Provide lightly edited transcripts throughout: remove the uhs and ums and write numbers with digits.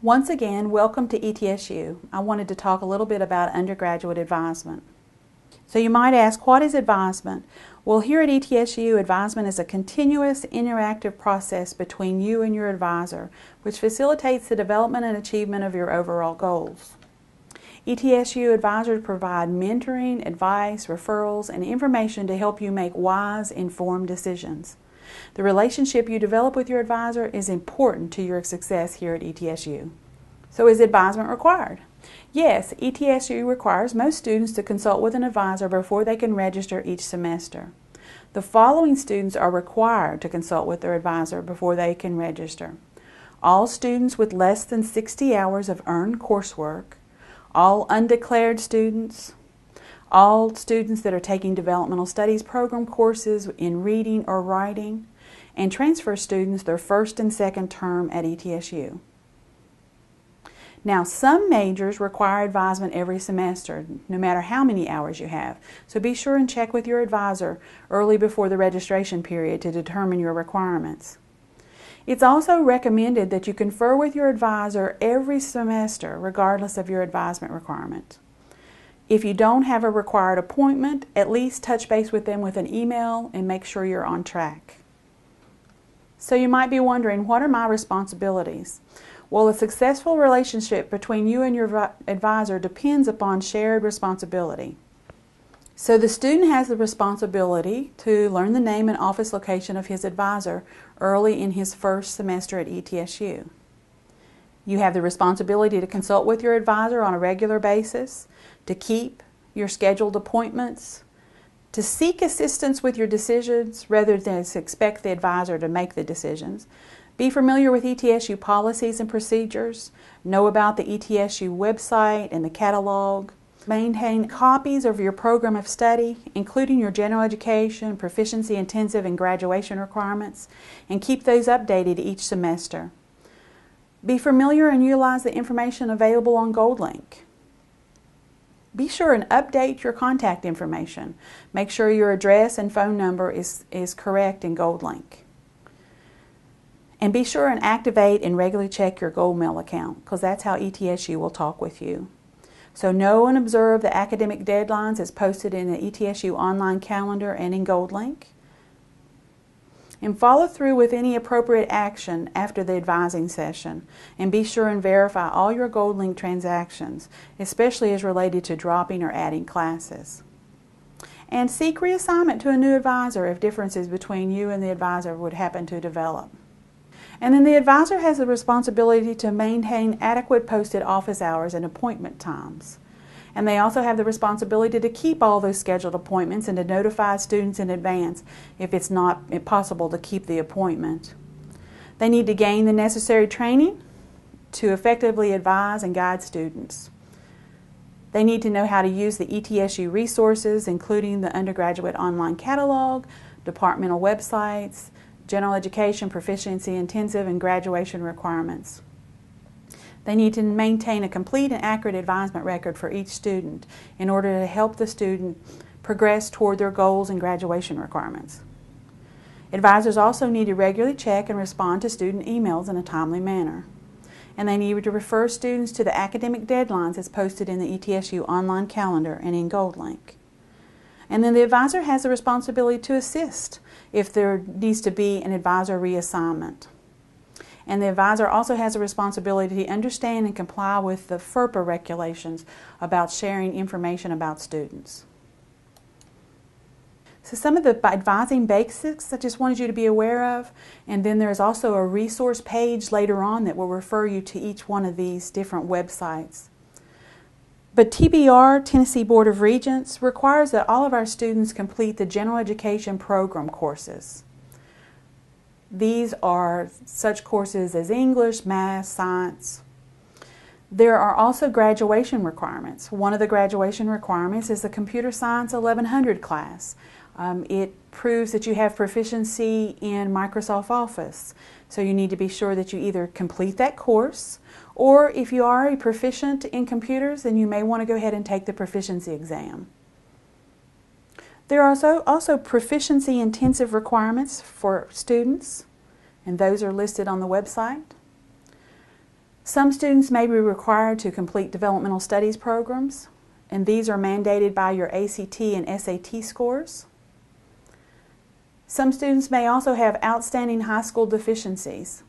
Once again, welcome to ETSU. I wanted to talk a little bit about undergraduate advisement. So you might ask, what is advisement? Well, here at ETSU, advisement is a continuous interactive process between you and your advisor, which facilitates the development and achievement of your overall goals. ETSU advisors provide mentoring, advice, referrals, and information to help you make wise, informed decisions. The relationship you develop with your advisor is important to your success here at ETSU. So is advisement required? Yes, ETSU requires most students to consult with an advisor before they can register each semester. The following students are required to consult with their advisor before they can register: all students with less than 60 hours of earned coursework, all undeclared students, all students that are taking developmental studies program courses in reading or writing, and transfer students their first and second term at ETSU. Now, some majors require advisement every semester, no matter how many hours you have, so be sure and check with your advisor early before the registration period to determine your requirements. It's also recommended that you confer with your advisor every semester, regardless of your advisement requirement. If you don't have a required appointment, at least touch base with them with an email and make sure you're on track. So you might be wondering, what are my responsibilities? Well, a successful relationship between you and your advisor depends upon shared responsibility. So the student has the responsibility to learn the name and office location of his advisor early in his first semester at ETSU. You have the responsibility to consult with your advisor on a regular basis, to keep your scheduled appointments, to seek assistance with your decisions rather than to expect the advisor to make the decisions. Be familiar with ETSU policies and procedures, know about the ETSU website and the catalog, maintain copies of your program of study, including your general education, proficiency intensive, and graduation requirements, and keep those updated each semester. Be familiar and utilize the information available on GoldLink. Be sure and update your contact information. Make sure your address and phone number is correct in GoldLink. And be sure and activate and regularly check your GoldMail account, because that's how ETSU will talk with you. So know and observe the academic deadlines as posted in the ETSU online calendar and in GoldLink. And follow through with any appropriate action after the advising session. And be sure and verify all your GoldLink transactions, especially as related to dropping or adding classes. And seek reassignment to a new advisor if differences between you and the advisor would happen to develop. And then the advisor has the responsibility to maintain adequate posted office hours and appointment times. And they also have the responsibility to keep all those scheduled appointments and to notify students in advance if it's not possible to keep the appointment. They need to gain the necessary training to effectively advise and guide students. They need to know how to use the ETSU resources, including the undergraduate online catalog, departmental websites, general education, proficiency intensive, and graduation requirements. They need to maintain a complete and accurate advisement record for each student in order to help the student progress toward their goals and graduation requirements. Advisors also need to regularly check and respond to student emails in a timely manner. And they need to refer students to the academic deadlines as posted in the ETSU online calendar and in GoldLink. And then the advisor has the responsibility to assist if there needs to be an advisor reassignment. And the advisor also has a responsibility to understand and comply with the FERPA regulations about sharing information about students. So some of the advising basics I just wanted you to be aware of, and then there's also a resource page later on that will refer you to each one of these different websites. But TBR, Tennessee Board of Regents, requires that all of our students complete the general education program courses. These are such courses as English, Math, Science. There are also graduation requirements. One of the graduation requirements is the Computer Science 1100 class. It proves that you have proficiency in Microsoft Office. So you need to be sure that you either complete that course, or if you are a proficient in computers, then you may want to go ahead and take the proficiency exam. There are also proficiency intensive requirements for students, and those are listed on the website. Some students may be required to complete developmental studies programs, and these are mandated by your ACT and SAT scores. Some students may also have outstanding high school deficiencies.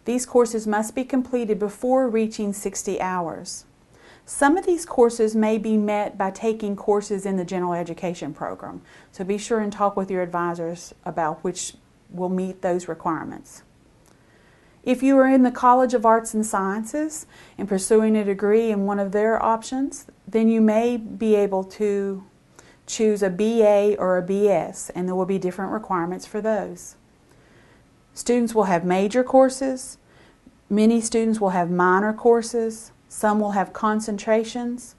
These courses must be completed before reaching 60 hours. Some of these courses may be met by taking courses in the general education program, so be sure and talk with your advisors about which will meet those requirements. If you are in the College of Arts and Sciences and pursuing a degree in one of their options, then you may be able to choose a BA or a BS, and there will be different requirements for those. Students will have major courses, many students will have minor courses, some will have concentrations.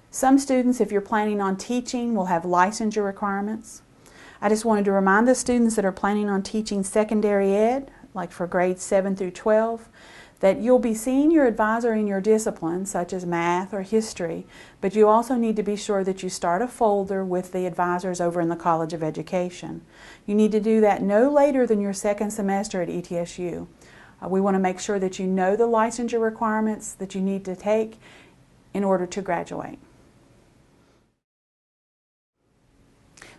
Some students, if you're planning on teaching, will have licensure requirements. I just wanted to remind the students that are planning on teaching secondary ed, like for grades 7 through 12, that you'll be seeing your advisor in your disciplines, such as math or history, but you also need to be sure that you start a folder with the advisors over in the College of Education. You need to do that no later than your second semester at ETSU. We want to make sure that you know the licensure requirements that you need to take in order to graduate.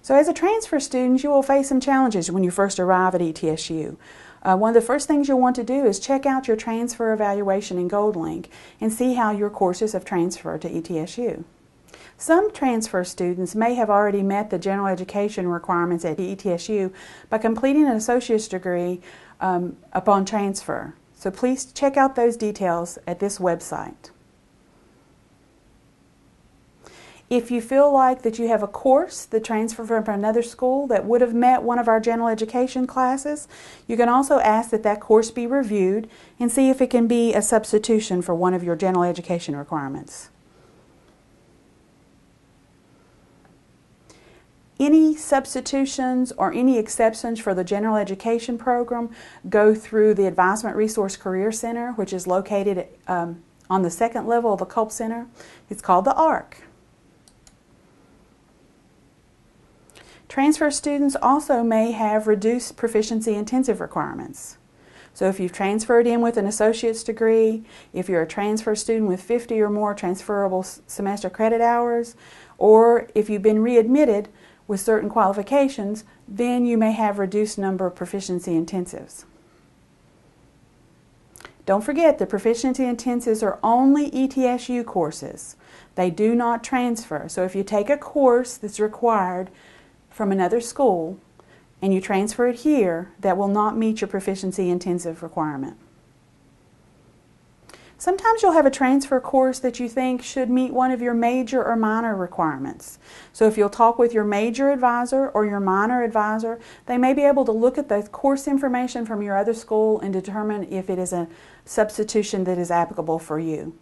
So as a transfer student, you will face some challenges when you first arrive at ETSU. One of the first things you'll want to do is check out your transfer evaluation in GoldLink and see how your courses have transferred to ETSU. Some transfer students may have already met the general education requirements at ETSU by completing an associate's degree upon transfer. So please check out those details at this website. If you feel like that you have a course that transferred from another school that would have met one of our general education classes, you can also ask that that course be reviewed and see if it can be a substitution for one of your general education requirements. Any substitutions or any exceptions for the general education program go through the Advisement Resource Career Center, which is located on the second level of the Culp Center. It's called the ARC. Transfer students also may have reduced proficiency intensive requirements. So if you've transferred in with an associate's degree, if you're a transfer student with 50 or more transferable semester credit hours, or if you've been readmitted with certain qualifications, then you may have reduced number of proficiency intensives. Don't forget that proficiency intensives are only ETSU courses. They do not transfer. So if you take a course that's required from another school and you transfer it here, that will not meet your proficiency intensive requirement. Sometimes you'll have a transfer course that you think should meet one of your major or minor requirements. So if you'll talk with your major advisor or your minor advisor, they may be able to look at the course information from your other school and determine if it is a substitution that is applicable for you.